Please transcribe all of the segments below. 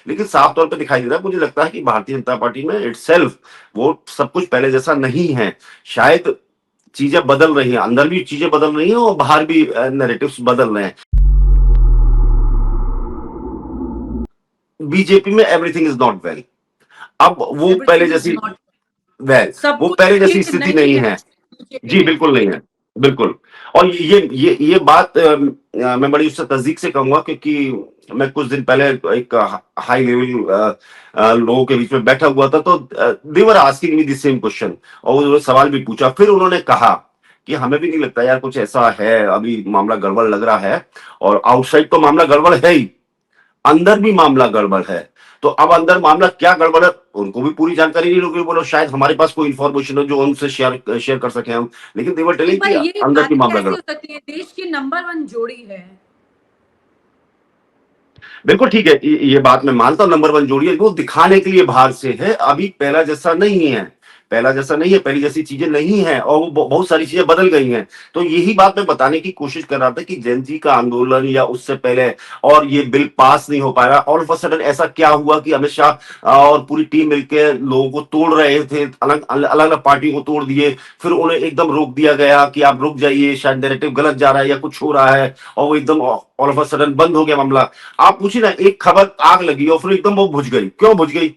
लेकिन साफ तौर पे दिखाई दे रहा है, मुझे लगता है कि भारतीय जनता पार्टी में इटसेल्फ वो सब कुछ पहले जैसा नहीं है। शायद चीजें बदल रही हैं, अंदर भी चीजें बदल रही हैं और बाहर भी नैरेटिव्स बदल रहे हैं। बीजेपी में एवरीथिंग इज नॉट वेल। अब वो पहले एवरीथिंग इज जैसी नॉट, वेल सब वो कुछ पहले जैसी ठीक स्थिति नहीं नहीं है है। बीजेपी जी में। बिल्कुल नहीं है, बिल्कुल। और ये बात मैं बड़ी उससे तस्दीक से कहूंगा, क्योंकि मैं कुछ दिन पहले एक हाई लेवल लोगों के बीच में बैठा हुआ था, तो they were asking me the same question, और उन्होंने सवाल भी पूछा। फिर उन्होंने कहा कि हमें भी नहीं लगता यार कुछ ऐसा है, अभी मामला गड़बड़ लग रहा है, और आउटसाइड तो मामला गड़बड़ है ही, अंदर भी मामला गड़बड़ है। तो अब अंदर मामला क्या गड़बड़ है उनको भी पूरी जानकारी नहीं होगी। बोलो शायद हमारे पास कोई इंफॉर्मेशन हो जो उनसे शेयर कर सके हम, लेकिन देवर एक टेलिंग बार कि ये अंदर की बात मामला कैसे गड़बड़। हो सकती है, देश की नंबर 1 जोड़ी है। बिल्कुल ठीक है, ये बात मैं मानता हूं, नंबर 1 जोड़ी है, वो दिखाने के लिए बाहर से है, अभी पहला जैसा नहीं है, पहला जैसा नहीं है, पहली जैसी चीजें नहीं है, और वो बहुत सारी चीजें बदल गई हैं। तो यही बात मैं बताने की कोशिश कर रहा था कि जेन जी का आंदोलन या उससे पहले, और ये बिल पास नहीं हो पाया, ऑल ऑफ अ सडन ऐसा क्या हुआ कि अमित शाह और पूरी टीम मिलकर लोगों को तोड़ रहे थे, अलग अलग पार्टियों को तोड़ दिए, फिर उन्हें एकदम रोक दिया गया कि आप रुक जाइए, शायद नैरेटिव गलत जा रहा है या कुछ हो रहा है, और वो एकदम ऑल ऑफ अ सडन बंद हो गया मामला। आप पूछिए ना, एक खबर आग लगी और फिर एकदम वो बुझ गई, क्यों बुझ गई?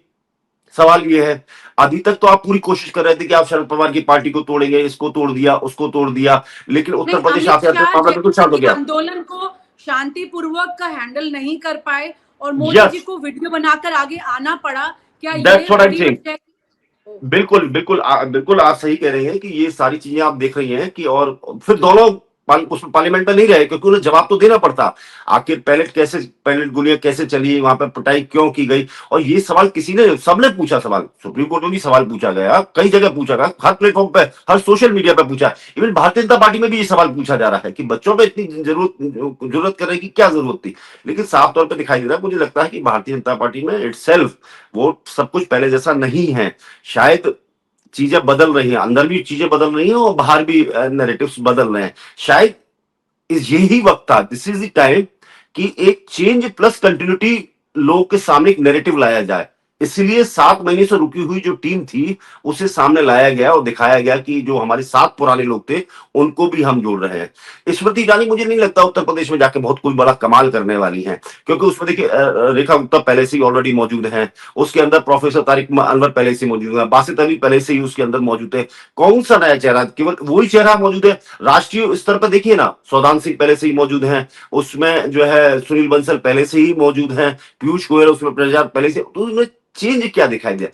सवाल ये है। अभी तक तो आप पूरी कोशिश कर रहे थे कि आप शरद पवार की पार्टी को तोड़ेंगे, इसको तोड़ दिया, उसको तोड़ दिया, लेकिन उत्तर नहीं, प्रदेश अमित आते आते शाह मामला बिल्कुल जैसा शांत हो कि गया। आंदोलन को शांतिपूर्वक का हैंडल नहीं कर पाए और मोदी जी यस, को वीडियो बनाकर आगे आना पड़ा, क्या ये दैट्स व्हाट आई एम बड़ी सेइंग। वजह? बिल्कुल बिल्कुल बिल्कुल आप सही कह रही हैं कि ये सारी चीजें आप देख रही हैं कि, और फिर दोनों उसमें पार्लियामेंट में नहीं रहे, क्योंकि उन्हें जवाब तो देना पड़ता। आखिर पैलेट गोलियां कैसे चली, वहां पर पिटाई क्यों की गई, और ये सवाल किसी ने, सबने पूछा सवाल, सुप्रीम कोर्ट में भी सवाल पूछा गया, कई जगह पूछा गया, हर प्लेटफॉर्म पे, हर सोशल मीडिया पे पूछा। इवन भारतीय जनता पार्टी में भी ये सवाल पूछा जा रहा है कि बच्चों पे इतनी जरूरत करने की क्या जरूरत थी। लेकिन साफ तौर पर दिखाई दे रहा है, मुझे लगता है कि भारतीय जनता पार्टी में इटसेल्फ वो सब कुछ पहले जैसा नहीं है। शायद चीजें बदल रही हैं, अंदर भी चीजें बदल रही हैं और बाहर भी नैरेटिव्स बदल रहे हैं। शायद इस यही वक्त था, दिस इज द टाइम कि एक चेंज प्लस कंटिन्यूटी लोगों के सामने एक नैरेटिव लाया जाए। इसलिए 7 महीने से रुकी हुई जो टीम थी उसे सामने लाया गया और दिखाया गया कि जो हमारे 7 पुराने लोग थे उनको भी हम जोड़ रहे हैं। स्मृति ईरानी मुझे नहीं लगता उत्तर प्रदेश में जाके बहुत कोई बड़ा कमाल करने वाली हैं, क्योंकि उसमें देखिए रेखा गुप्ता पहले से ही ऑलरेडी मौजूद हैं, उसके अंदर प्रोफेसर तारिक अनवर पहले से मौजूद है, बासित अली पहले से ही उसके अंदर मौजूद है। कौन सा नया चेहरा, केवल वही चेहरा मौजूद है। राष्ट्रीय स्तर पर देखिए ना, सौदान सिंह पहले से ही मौजूद हैं, उसमें जो है सुनील बंसल पहले से ही मौजूद हैं, पीयूष गोयल उसमें प्रचार पहले से, तो उसमें चेंज क्या दिखाई दे?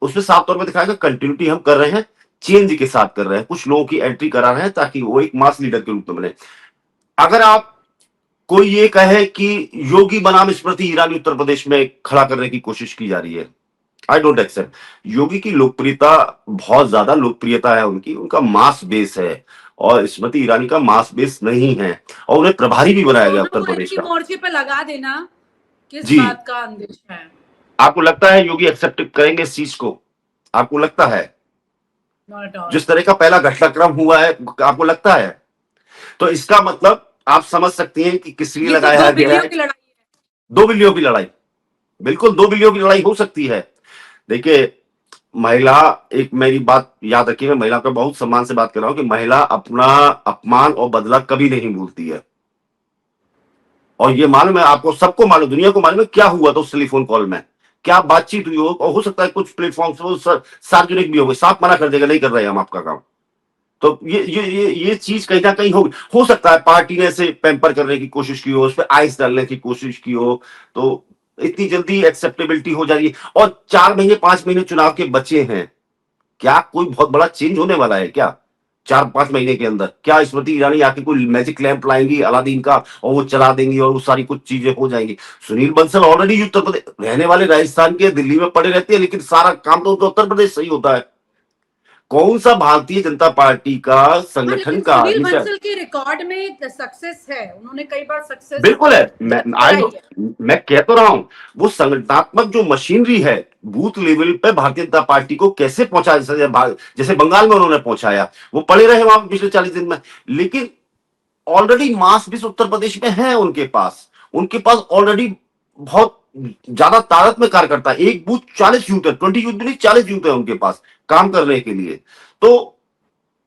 उसमें साफ तौर पर दिखाएगा कंटिन्यूटी हम कर रहे हैं, चेंज के साथ कर रहे हैं, कुछ लोगों की एंट्री करा रहे हैं ताकि वो एक मास लीडर के रूप में बने। अगर आप कोई ये कहे कि योगी बनाम स्मृति ईरानी उत्तर प्रदेश में खड़ा करने की कोशिश की जा रही है, आई डोंट एक्सेप्ट। योगी की लोकप्रियता, बहुत ज्यादा लोकप्रियता है उनकी, उनका मास बेस है, और स्मृति ईरानी का मास बेस नहीं है, और उन्हें प्रभारी भी बनाया गया दोनों उत्तर को एक प्रदेश ही का। मोर्चे पे लगा देना, किस जी, बात का अंदेश है? आपको लगता है योगी एक्सेप्ट करेंगे इस चीज को? आपको लगता है नॉट एट ऑल। जिस तरह का पहला घटनाक्रम हुआ है, आपको लगता है? तो इसका मतलब आप समझ सकती हैं कि किस लिए ये तो लगाया 2 गया बिल्लियों है। की लड़ाई है। 2 बिल्लियों की लड़ाई, बिल्कुल 2 बिल्लियों की लड़ाई हो सकती है। देखिए, महिला, एक मेरी बात याद रखिए, मैं महिला का बहुत सम्मान से बात कर रहा हूं कि महिला अपना अपमान और बदला कभी नहीं भूलती है। और ये मालूम है आपको, सबको मालूम, दुनिया को मालूम है क्या हुआ था उस टेलीफोन कॉल में, क्या बातचीत हुई हो, और हो सकता है कुछ प्लेटफॉर्म से वो सार्वजनिक भी हो गई, साफ मना कर देगा नहीं कर रहे हम आपका काम। तो ये चीज कहीं ना कहीं हो सकता है पार्टी ने इसे पैम्पर करने की कोशिश की हो, उस पर आइस डालने की कोशिश की हो, तो इतनी जल्दी एक्सेप्टेबिलिटी हो जाएगी। और 4 महीने 5 महीने चुनाव के बचे हैं, क्या कोई बहुत बड़ा चेंज होने वाला है क्या 4-5 महीने के अंदर? क्या स्मृति ईरानी आके कोई मैजिक लैंप लाएंगी अलादीन का और वो चला देंगी और वो सारी कुछ चीजें हो जाएंगी? सुनील बंसल ऑलरेडी उत्तर प्रदेश रहने वाले, राजस्थान के, दिल्ली में पड़े रहते हैं, लेकिन सारा काम तो उत्तर प्रदेश सही होता है। कौन सा भारतीय जनता पार्टी का हाँ, संगठन लेकिन का सुनील आदमी? बंसल के रिकॉर्ड में एक सक्सेस है, उन्होंने कई बार सक्सेस बिल्कुल है, दर्ज कराई है। मैं कह तो रहा हूं, वो संगठनात्मक जो मशीनरी है बूथ लेवल पे भारतीय जनता पार्टी को कैसे पहुंचा, जैसे बंगाल में उन्होंने पहुंचाया, वो पड़े रहे वहां पिछले 40 दिन में। लेकिन ऑलरेडी मास भी उत्तर प्रदेश में है उनके पास ऑलरेडी बहुत ज्यादा तादाद में कार्य करता है। एक बूथ 40 यूथ है, 20 यूथ भी नहीं, 40 यूथ है उनके पास काम करने के लिए। तो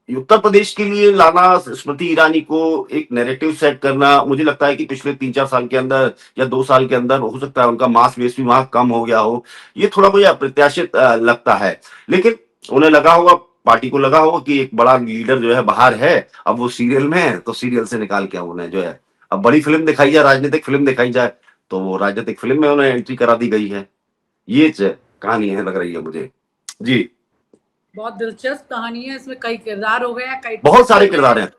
उत्तर प्रदेश के लिए लाना, स्मृति ईरानी को एक नैरेटिव सेट करना, मुझे लगता है कि पिछले 3-4 साल के अंदर या 2 साल के अंदर हो सकता है उनका मास बेस भी वहां कम हो गया हो। ये थोड़ा मुझे अप्रत्याशित लगता है। लेकिन उन्हें लगा होगा, पार्टी को लगा होगा कि एक बड़ा लीडर जो है बाहर है, अब वो सीरियल में है, तो सीरियल से निकाल के उन्हें जो है अब बड़ी फिल्म दिखाई जाए, राजनीतिक फिल्म दिखाई जाए, तो वो राजनीतिक फिल्म में उन्हें एंट्री करा दी गई है। ये कहानी है, लग रही है मुझे। जी, बहुत दिलचस्प कहानी है, इसमें कई किरदार हो गए हैं, कई बहुत ट्विस्ट हो सारे गए किरदार हैं, हैं।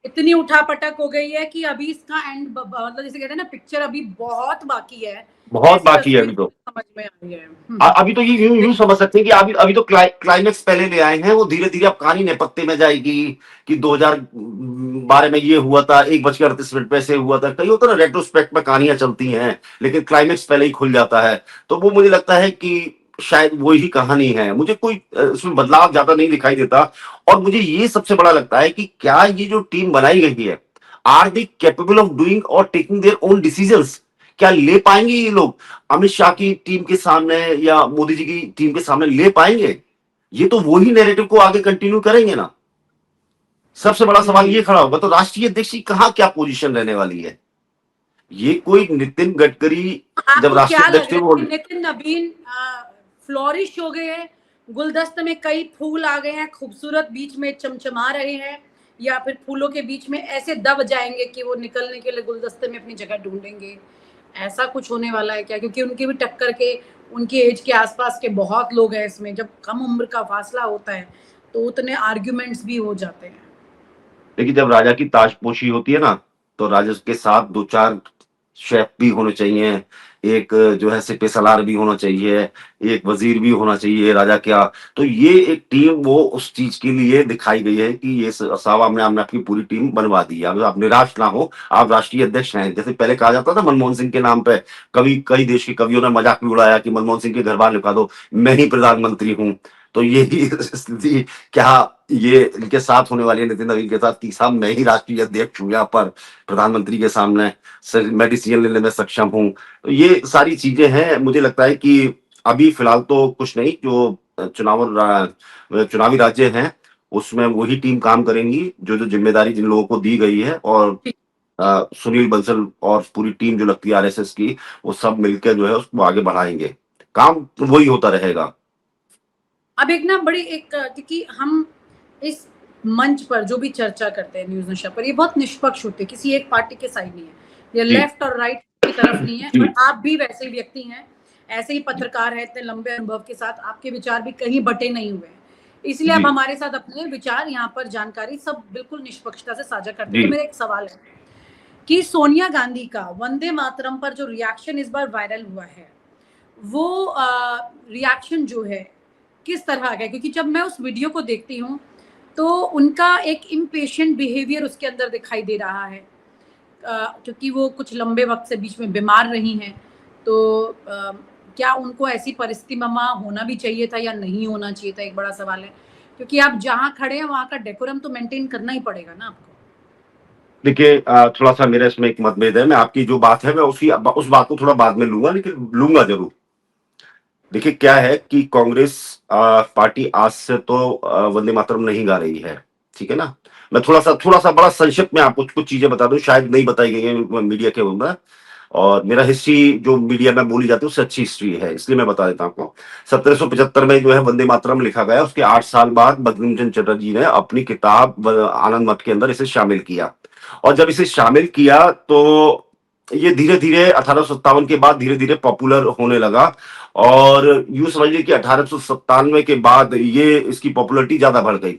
इतनी उठापटक हो गई है कि अभी इसका एंड मतलब जैसे कहते हैं ना, पिक्चर अभी बहुत बाकी है, बहुत ऐसी बाकी है तस्वीर अभी तो। समझ में आ रही है। अभी तो ये यूं समझ सकते हैं कि अभी अभी तो क्लाइमेक्स पहले ले आए हैं, वो धीरे धीरे अब कहानी नेपथ्य में जाएगी कि 2012 में ये हुआ था, 1:38 पे से हुआ था। कई होता है ना, रेट्रोस्पेक्ट में कहानियां चलती हैं, लेकिन क्लाइमेक्स पहले ही खुल जाता है। तो वो मुझे लगता है कि शायद वो ही कहानी है, मुझे कोई उसमें बदलाव ज्यादा नहीं दिखाई देता। और मुझे ये सबसे बड़ा लगता है कि क्या ये जो टीम बनाई गई है, are they capable of doing और टेकिंग देयर ओन डिसीजंस? क्या ले पाएंगे ये लोग अमित शाह की टीम के सामने या मोदी जी की टीम के सामने, ले पाएंगे? ये तो वही नैरेटिव को आगे कंटिन्यू करेंगे ना। सबसे बड़ा सवाल जी, ये खड़ा होगा, तो राष्ट्रीय अध्यक्ष की कहां क्या पोजीशन रहने वाली है? ये कोई नितिन गडकरी जब आपको राष्ट्रीय क्या अध्यक्ष लग थे रहा वो। है कि नितिन नवीन फ्लोरिश हो गए हैं, गुलदस्ते में कई फूल आ गए हैं, खूबसूरत बीच में चमचमा रहे हैं, या फिर फूलों के बीच में ऐसे दब जाएंगे कि वो निकलने के लिए गुलदस्ते में अपनी जगह ढूंढेंगे? ऐसा कुछ होने वाला है क्या? क्योंकि उनकी भी टक्कर के, उनकी एज के आसपास के बहुत लोग हैं इसमें। जब कम उम्र का फासला होता है तो उतने आर्ग्यूमेंट्स भी हो जाते हैं। देखिए, जब राजा की ताजपोशी होती है ना, तो राजा के साथ 2-4 शेफ भी होने चाहिए, एक जो है सिपह सलार भी होना चाहिए, एक वजीर भी होना चाहिए राजा क्या। तो ये एक टीम वो उस चीज के लिए दिखाई गई है कि ये साहब हमने आपकी पूरी टीम बनवा दी है। अब आप निराश ना हो, आप राष्ट्रीय अध्यक्ष हैं। जैसे पहले कहा जाता था मनमोहन सिंह के नाम पे, कभी कई देश के कवियों ने मजाक भी उड़ाया कि मनमोहन सिंह के घर बार लिखा दो, मैं ही प्रधानमंत्री हूं। तो यही स्थिति क्या ये इनके साथ होने वाली है, नितिन नवीन के साथ, कि साहब मैं ही राष्ट्रीय अध्यक्ष हूँ यहाँ पर प्रधानमंत्री के सामने, सर मैं डिसीजन लेने में सक्षम हूँ। तो ये सारी चीजें हैं। मुझे लगता है कि अभी फिलहाल तो कुछ नहीं, जो चुनावी राज्य हैं उसमें वही टीम काम करेंगी, जो जो जिम्मेदारी जिन लोगों को दी गई है। और सुनील बंसल और पूरी टीम जो लगती है आरएसएस की, वो सब मिलकर जो है उसको आगे बढ़ाएंगे, काम वही होता रहेगा। अब एक ना बड़ी एक, क्योंकि हम इस मंच पर जो भी चर्चा करते हैं न्यूज नशा पर, ये बहुत निष्पक्ष होते हैं, किसी एक पार्टी के साइड नहीं है, ये जी लेफ्ट और राइट की तरफ नहीं है। जी और आप भी वैसे ही व्यक्ति हैं, ऐसे ही पत्रकार हैं इतने लंबे अनुभव के साथ, आपके विचार भी कहीं बटे नहीं हुए हैं, इसलिए जी आप हमारे साथ अपने विचार यहाँ पर, जानकारी सब बिल्कुल निष्पक्षता से साझा करते हैं। जी तो मेरा एक सवाल है कि सोनिया गांधी का वंदे मातरम पर जो रिएक्शन इस बार वायरल हुआ है, वो रिएक्शन जो है किस तरह का है? क्योंकि जब मैं उस वीडियो को देखती हूँ तो उनका एक इम्पेशेंट बिहेवियर उसके अंदर दिखाई दे रहा है, क्योंकि वो कुछ लंबे वक्त से बीच में बीमार रही हैं। तो क्या उनको ऐसी परिस्थिति में वहाँ होना भी चाहिए था या नहीं होना चाहिए था, एक बड़ा सवाल है। क्योंकि आप जहाँ खड़े हैं वहाँ का डेकोरम तो मेंटेन करना ही पड़ेगा ना आपको। देखिए, थोड़ा सा मेरा इसमें एक मतभेद है। मैं आपकी जो बात है मैं उस बात को थोड़ा बाद में लूंगा, लेकिन लूंगा जरूर। देखिए, क्या है कि कांग्रेस पार्टी आज से तो वंदे मातरम नहीं गा रही है, ठीक है ना। मैं थोड़ा सा बड़ा संक्षिप्त में आपको कुछ चीजें बता दूं, शायद नहीं बताई गई है मीडिया के अंदर। और मेरा हिस्ट्री जो मीडिया में बोली जाती है उससे अच्छी हिस्ट्री है, इसलिए मैं बता देता हूँ आपको। 1775 में जो है वंदे मातरम लिखा गया, उसके 8 साल बाद बंकिम चंद्र जी ने अपनी किताब आनंद मठ के अंदर इसे शामिल किया। और जब इसे शामिल किया तो ये धीरे धीरे 1857 के बाद धीरे धीरे पॉपुलर होने लगा। और यूं समझिए कि 1897 के बाद ये इसकी पॉपुलैरिटी ज्यादा बढ़ गई।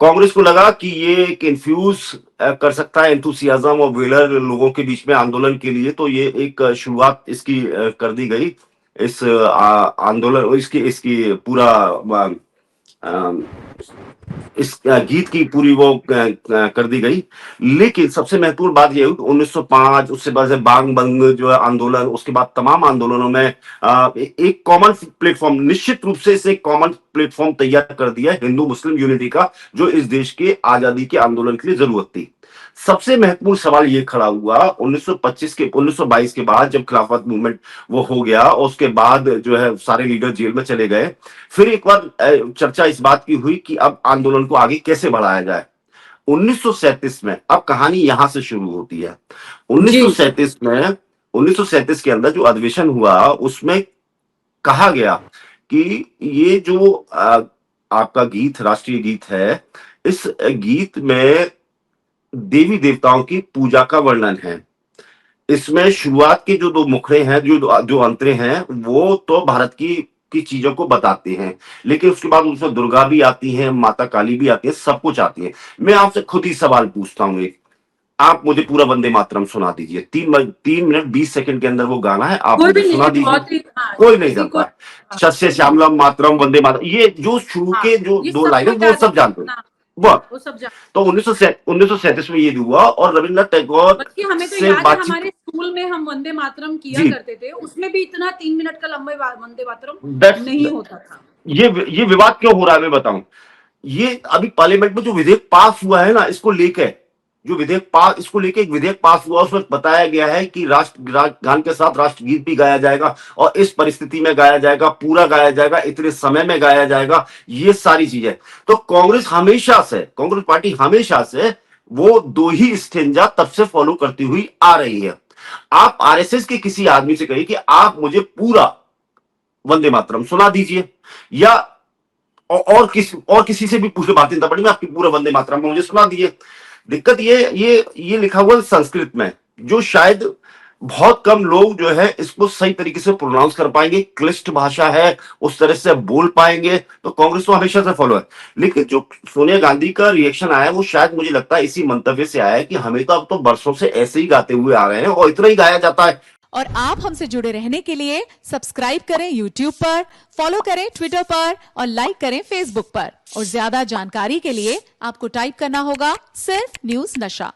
कांग्रेस को लगा कि ये एक इन्फ्यूज कर सकता है एंथुसियाज्म और वेलर लोगों के बीच में आंदोलन के लिए, तो ये एक शुरुआत इसकी कर दी गई। इस आंदोलन, इसकी इसकी पूरा इस गीत की पूरी वो कर दी गई। लेकिन सबसे महत्वपूर्ण बात यह हुई कि 1905, उससे बाद से बांग बंग जो है आंदोलन, उसके बाद तमाम आंदोलनों में एक कॉमन प्लेटफॉर्म, निश्चित रूप से इसे कॉमन प्लेटफॉर्म तैयार कर दिया हिंदू मुस्लिम यूनिटी का, जो इस देश के आजादी के आंदोलन के लिए जरूरत थी। सबसे महत्वपूर्ण सवाल ये खड़ा हुआ 1922 के बाद, जब खिलाफत मूवमेंट वो हो गया और उसके बाद जो है सारे लीडर जेल में चले गए। फिर एक बार चर्चा इस बात की हुई कि अब आंदोलन को आगे कैसे बढ़ाया जाए। 1937 में, अब कहानी यहां से शुरू होती है। 1937 में, 1937 के अंदर जो अधिवेशन हुआ उसमें कहा गया कि ये जो आपका गीत, राष्ट्रीय गीत है, इस गीत में देवी देवताओं की पूजा का वर्णन है। इसमें शुरुआत के जो दो मुखड़े हैं, जो अंतरे हैं, वो तो भारत की चीजों को बताते हैं, लेकिन उसके बाद उसमें दुर्गा भी आती है, माता काली भी आती है, सब कुछ आती है। मैं आपसे खुद ही सवाल पूछता हूं एक, आप मुझे पूरा वंदे मातरम सुना दीजिए। 3 मिनट 20 सेकंड के अंदर वो गाना है, आप मुझे सुना दीजिए। कोई नहीं जानता है। शस्य श्यामलम मातरम वंदे मातरम, ये जो शुरू के जो दो लाइन है वो सब जानते हैं। वो सब तो 1937 में ये हुआ, और रविन्द्रनाथ टैगोर, बल्कि हमें तो याद है हमारे स्कूल में हम वंदे मातरम किया करते थे, उसमें भी इतना 3 मिनट का लंबा वंदे मातरम नहीं होता था। ये विवाद क्यों हो रहा है मैं बताऊं। ये अभी पार्लियामेंट में जो विधेयक पास हुआ है ना, इसको लेके एक विधेयक पास हुआ, उसमें बताया गया है कि राष्ट्रगान के साथ राष्ट्रगीत भी गाया जाएगा, और इस परिस्थिति में गाया जाएगा, पूरा गाया जाएगा, इतने समय में गाया जाएगा, ये सारी चीजें। तो कांग्रेस पार्टी हमेशा से वो दो ही स्टेंजा तब से फॉलो करती हुई आ रही है। आप आरएसएस के किसी आदमी से कहिए कि आप मुझे पूरा वंदे मातरम सुना दीजिए, या और किसी से भी पूछ लो, भारतीय जनता पार्टी में, आपकी पूरा वंदे मातरम मुझे सुना दीजिए। दिक्कत ये लिखा हुआ संस्कृत में, जो शायद बहुत कम लोग जो है इसको सही तरीके से प्रोनाउंस कर पाएंगे, क्लिष्ट भाषा है, उस तरह से बोल पाएंगे। तो कांग्रेस तो हमेशा से फॉलो है, लेकिन जो सोनिया गांधी का रिएक्शन आया वो शायद मुझे लगता है इसी मंतव्य से आया है कि हमें तो अब तो बरसों से ऐसे ही गाते हुए आ रहे हैं और इतना ही गाया जाता है। और आप हमसे जुड़े रहने के लिए सब्सक्राइब करें YouTube पर, फॉलो करें Twitter पर और लाइक करें Facebook पर। और ज्यादा जानकारी के लिए आपको टाइप करना होगा सिर्फ न्यूज नशा।